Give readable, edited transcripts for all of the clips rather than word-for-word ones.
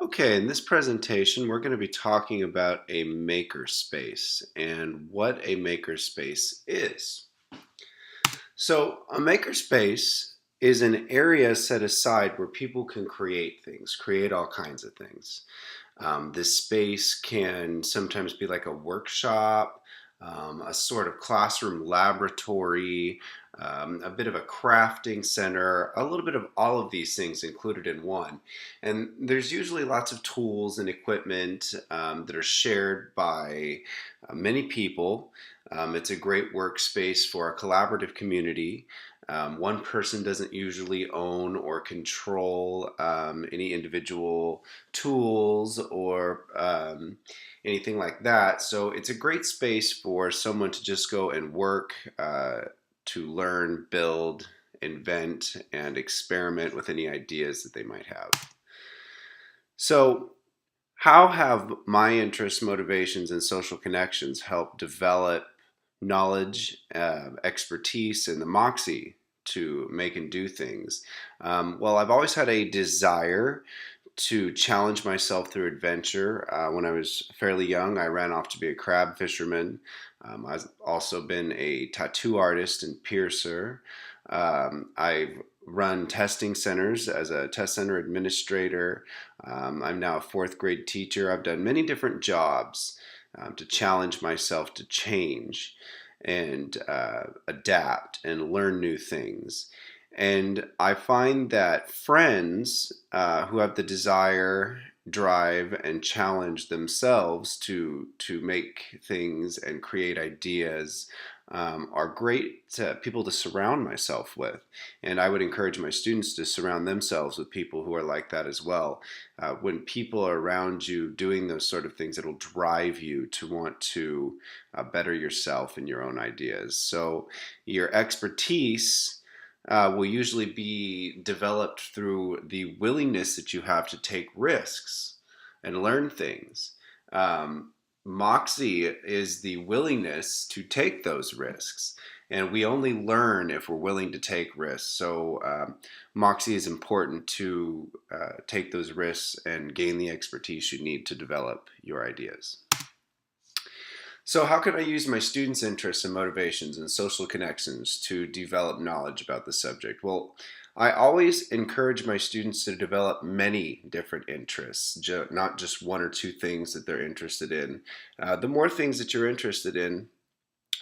Okay, in this presentation, we're going to be talking about a makerspace and what a makerspace is. So, a makerspace is an area set aside where people can create things, create all kinds of things. This space can sometimes be like a workshop, a sort of classroom laboratory, a bit of a crafting center, a little bit of all of these things included in one. And there's usually lots of tools and equipment that are shared by many people. It's a great workspace for a collaborative community. One person doesn't usually own or control any individual tools or anything like that. So it's a great space for someone to just go and work, to learn, build, invent, and experiment with any ideas that they might have. So, how have my interests, motivations, and social connections helped develop knowledge, expertise in the MOXIE to make and do things? Well, I've always had a desire to challenge myself through adventure. When I was fairly young, I ran off to be a crab fisherman. I've also been a tattoo artist and piercer. I've run testing centers as a test center administrator. I'm now a fourth grade teacher. I've done many different jobs to challenge myself to change and adapt and learn new things. And I find that friends who have the desire, drive, and challenge themselves to make things and create ideas are great people to surround myself with. And I would encourage my students to surround themselves with people who are like that as well. When people are around you doing those sort of things, it'll drive you to want to better yourself and your own ideas. So your expertise will usually be developed through the willingness that you have to take risks and learn things. Moxie is the willingness to take those risks. And we only learn if we're willing to take risks. So, Moxie is important to take those risks and gain the expertise you need to develop your ideas. So, how can I use my students' interests and motivations and social connections to develop knowledge about the subject? Well, I always encourage my students to develop many different interests, not just one or two things that they're interested in. The more things that you're interested in,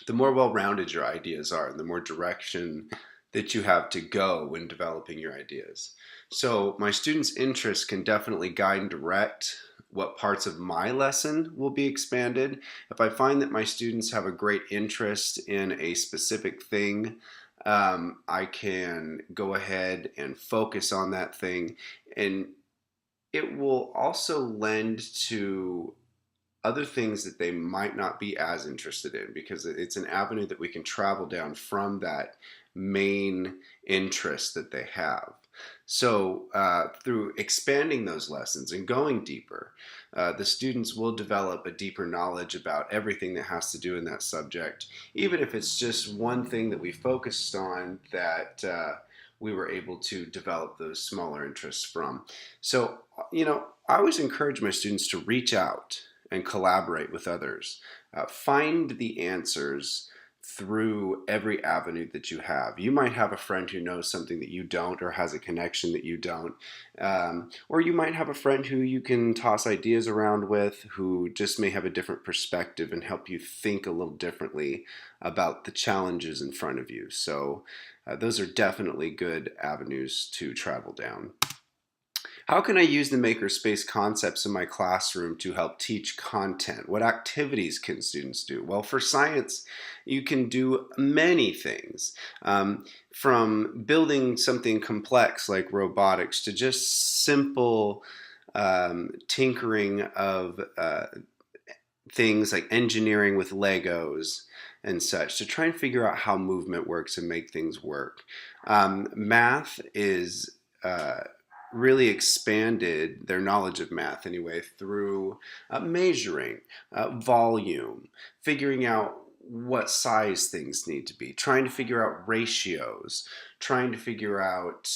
the more well-rounded your ideas are, and the more direction that you have to go when developing your ideas. So my students' interests can definitely guide and direct what parts of my lesson will be expanded. If I find that my students have a great interest in a specific thing, I can go ahead and focus on that thing, and it will also lend to other things that they might not be as interested in, because it's an avenue that we can travel down from that main interest that they have. So through expanding those lessons and going deeper, the students will develop a deeper knowledge about everything that has to do in that subject, even if it's just one thing that we focused on that we were able to develop those smaller interests from. So, I always encourage my students to reach out and collaborate with others. Find the answers through every avenue that you have. You might have a friend who knows something that you don't, or has a connection that you don't. Or you might have a friend who you can toss ideas around with, who just may have a different perspective and help you think a little differently about the challenges in front of you. So those are definitely good avenues to travel down. How can I use the makerspace concepts in my classroom to help teach content? What activities can students do? Well, for science, you can do many things, from building something complex like robotics to just simple tinkering of things like engineering with Legos and such, to try and figure out how movement works and make things work. Math is really expanded their knowledge of math anyway through measuring volume, figuring out what size things need to be, trying to figure out ratios, trying to figure out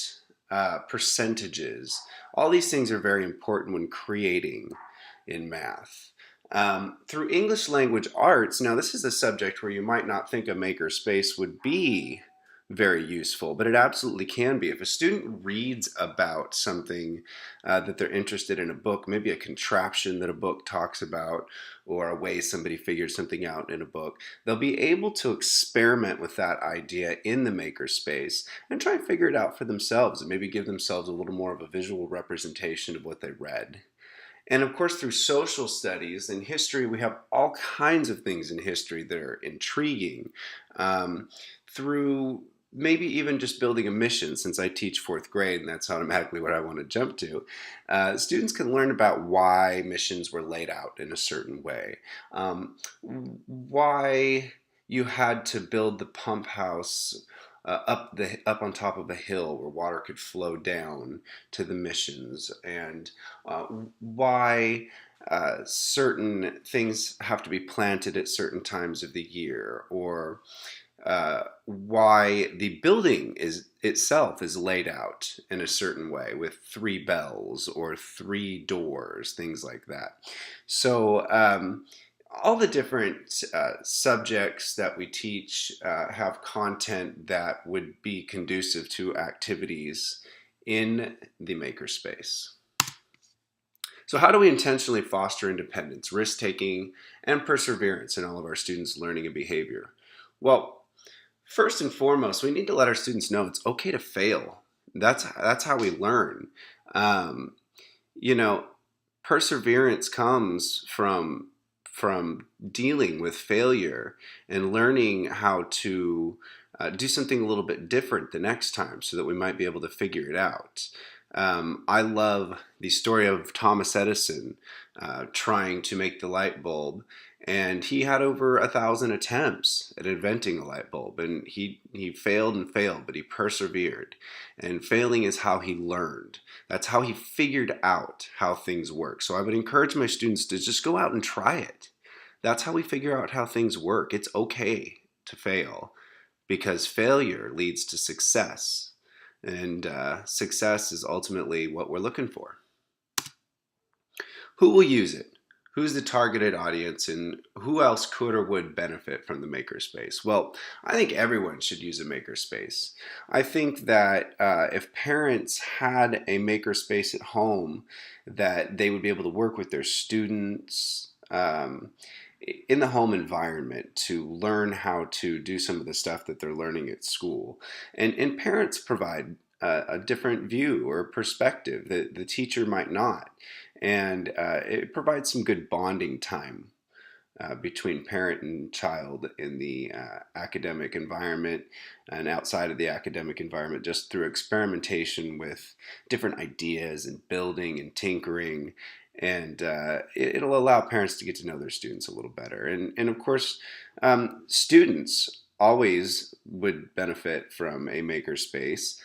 percentages. All these things are very important when creating in math. Through English language arts, now this is a subject where you might not think a makerspace would be very useful, but it absolutely can be. If a student reads about something that they're interested in a book, maybe a contraption that a book talks about, or a way somebody figured something out in a book, they'll be able to experiment with that idea in the makerspace and try and figure it out for themselves and maybe give themselves a little more of a visual representation of what they read. And of course, through social studies and history, we have all kinds of things in history that are intriguing. Through maybe even just building a mission, since I teach fourth grade, and that's automatically what I want to jump to. Students can learn about why missions were laid out in a certain way, why you had to build the pump house up on top of a hill where water could flow down to the missions, and why certain things have to be planted at certain times of the year, or why the building itself is laid out in a certain way with 3 bells or 3 doors, things like that. So all the different subjects that we teach have content that would be conducive to activities in the makerspace. So how do we intentionally foster independence, risk-taking, and perseverance in all of our students' learning and behavior? Well, first and foremost, we need to let our students know it's okay to fail. That's how we learn. You know, perseverance comes from dealing with failure and learning how to do something a little bit different the next time so that we might be able to figure it out. I love the story of Thomas Edison trying to make the light bulb, and he had over 1,000 attempts at inventing a light bulb, and he failed and failed, but he persevered. And failing is how he learned. That's how he figured out how things work. So I would encourage my students to just go out and try it. That's how we figure out how things work. It's okay to fail, because failure leads to success. And success is ultimately what we're looking for. Who will use it? Who's the targeted audience, and who else could or would benefit from the makerspace? Well, I think everyone should use a makerspace. I think that if parents had a makerspace at home, that they would be able to work with their students in the home environment to learn how to do some of the stuff that they're learning at school. And parents provide a different view or perspective that the teacher might not. And it provides some good bonding time between parent and child in the academic environment and outside of the academic environment, just through experimentation with different ideas and building and tinkering. And it'll allow parents to get to know their students a little better. And of course, students always would benefit from a makerspace.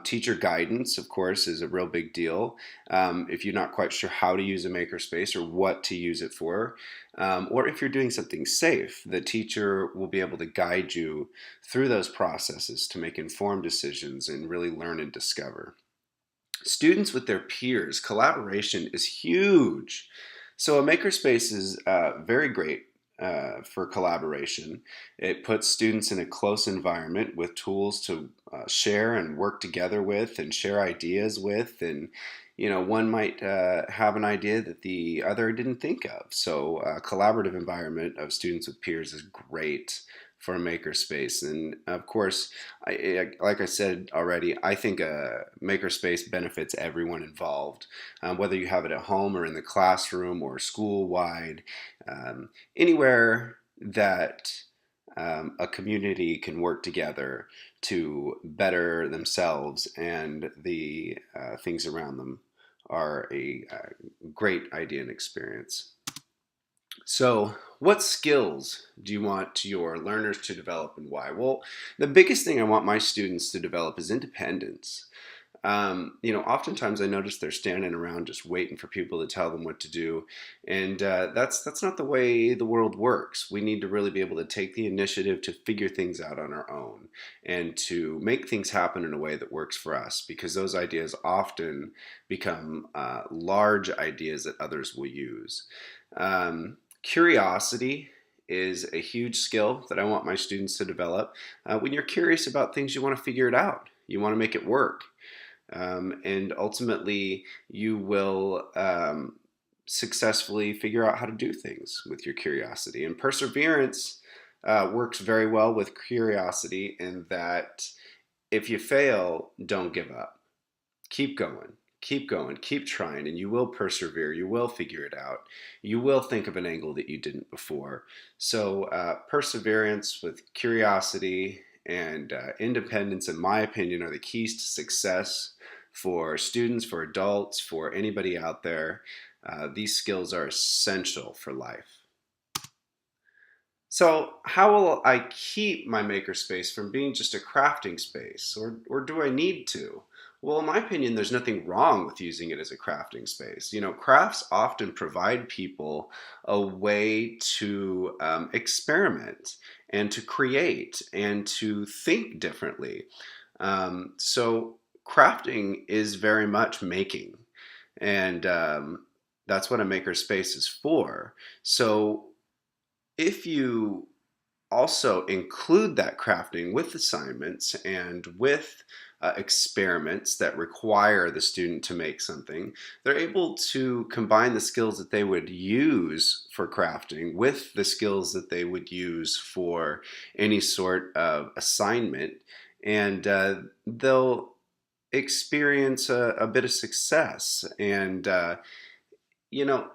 Teacher guidance, of course, is a real big deal. If you're not quite sure how to use a makerspace or what to use it for, or if you're doing something safe, the teacher will be able to guide you through those processes to make informed decisions and really learn and discover. Students with their peers, collaboration is huge. So a makerspace is very great for collaboration. It puts students in a close environment with tools to share and work together with and share ideas with. And one might have an idea that the other didn't think of. So a collaborative environment of students with peers is great for a makerspace. And of course, like I said already, I think a makerspace benefits everyone involved, whether you have it at home or in the classroom or school-wide, anywhere that a community can work together to better themselves and the things around them are a great idea and experience. So, what skills do you want your learners to develop, and why? Well, the biggest thing I want my students to develop is independence. Oftentimes I notice they're standing around just waiting for people to tell them what to do, and that's not the way the world works. We need to really be able to take the initiative to figure things out on our own and to make things happen in a way that works for us, because those ideas often become large ideas that others will use. Curiosity is a huge skill that I want my students to develop. When you're curious about things, you want to figure it out. You want to make it work. And ultimately, you will successfully figure out how to do things with your curiosity. And perseverance works very well with curiosity, in that if you fail, don't give up. Keep going. Keep going, keep trying, and you will persevere. You will figure it out. You will think of an angle that you didn't before. So, perseverance with curiosity and independence, in my opinion, are the keys to success for students, for adults, for anybody out there. These skills are essential for life. So, how will I keep my makerspace from being just a crafting space, or do I need to? Well, in my opinion, there's nothing wrong with using it as a crafting space. Crafts often provide people a way to experiment and to create and to think differently. So, crafting is very much making, and that's what a makerspace is for. So, if you also include that crafting with assignments and with experiments that require the student to make something, they're able to combine the skills that they would use for crafting with the skills that they would use for any sort of assignment, and they'll experience a bit of success. And, you know,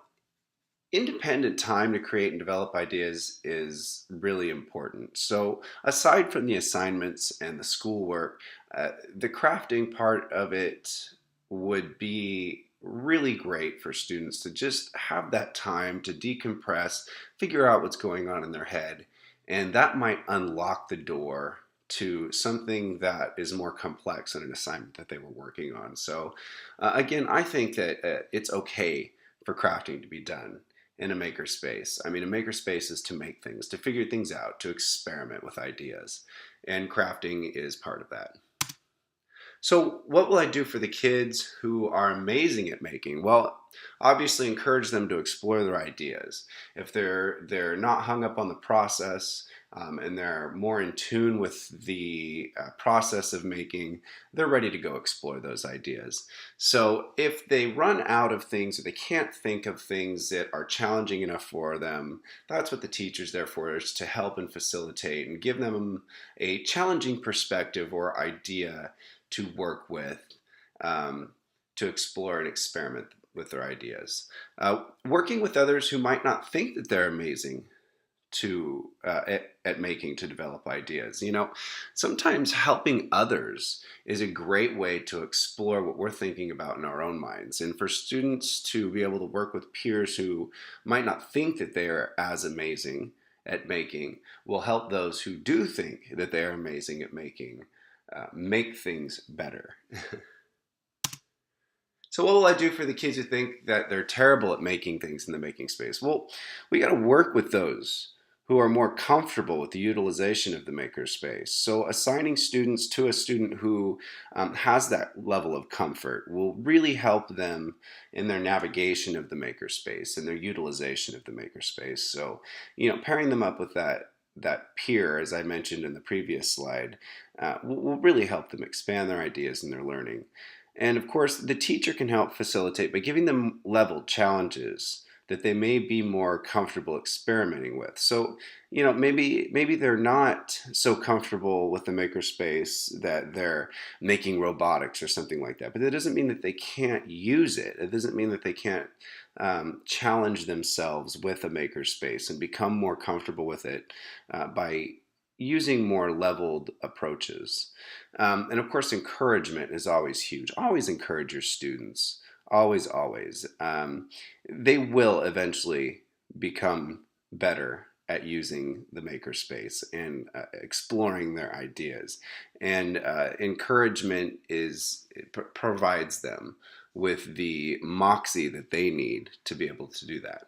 independent time to create and develop ideas is really important. So, aside from the assignments and the schoolwork, the crafting part of it would be really great for students to just have that time to decompress, figure out what's going on in their head, and that might unlock the door to something that is more complex than an assignment that they were working on. So, again, I think that it's okay for crafting to be done in a makerspace. I mean, a makerspace is to make things, to figure things out, to experiment with ideas, and crafting is part of that. So, what will I do for the kids who are amazing at making? Well, obviously encourage them to explore their ideas. If they're not hung up on the process, and they're more in tune with the process of making, they're ready to go explore those ideas. So if they run out of things, or they can't think of things that are challenging enough for them, that's what the teacher's there for, is to help and facilitate and give them a challenging perspective or idea to work with, to explore and experiment with their ideas. Working with others who might not think that they're amazing at making, to develop ideas. Sometimes helping others is a great way to explore what we're thinking about in our own minds. And for students to be able to work with peers who might not think that they are as amazing at making will help those who do think that they are amazing at making make things better. So what will I do for the kids who think that they're terrible at making things in the making space? Well, we got to work with those who are more comfortable with the utilization of the makerspace. So assigning students to a student who has that level of comfort will really help them in their navigation of the makerspace and their utilization of the makerspace. So, pairing them up with that peer, as I mentioned in the previous slide, will really help them expand their ideas and their learning. And of course, the teacher can help facilitate by giving them leveled challenges that they may be more comfortable experimenting with. So, maybe they're not so comfortable with the makerspace that they're making robotics or something like that. But that doesn't mean that they can't use it. It doesn't mean that they can't challenge themselves with a makerspace and become more comfortable with it by using more leveled approaches. And of course, encouragement is always huge. Always encourage your students. Always. They will eventually become better at using the makerspace and exploring their ideas. And encouragement provides them with the MOXIE that they need to be able to do that.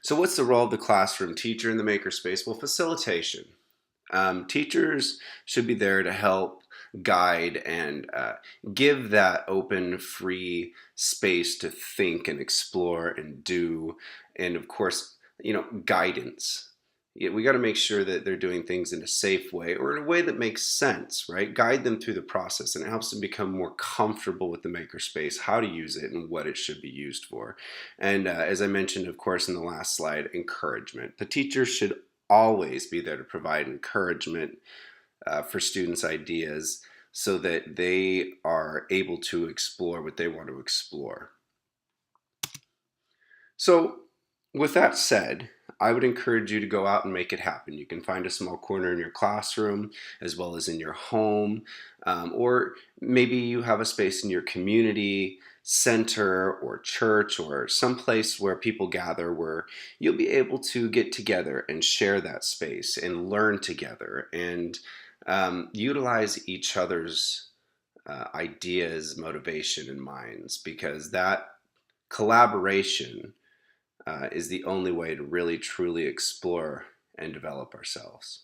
So what's the role of the classroom teacher in the makerspace? Well, facilitation. Teachers should be there to help guide and give that open, free space to think and explore and do, and of course, guidance. We got to make sure that they're doing things in a safe way or in a way that makes sense, right? Guide them through the process, and it helps them become more comfortable with the makerspace, how to use it, and what it should be used for. And as I mentioned, of course, in the last slide, encouragement. The teachers should always be there to provide encouragement for students' ideas so that they are able to explore what they want to explore. So, with that said, I would encourage you to go out and make it happen. You can find a small corner in your classroom as well as in your home, or maybe you have a space in your community center or church or someplace where people gather where you'll be able to get together and share that space and learn together and utilize each other's ideas, motivation, and minds, because that collaboration is the only way to really truly explore and develop ourselves.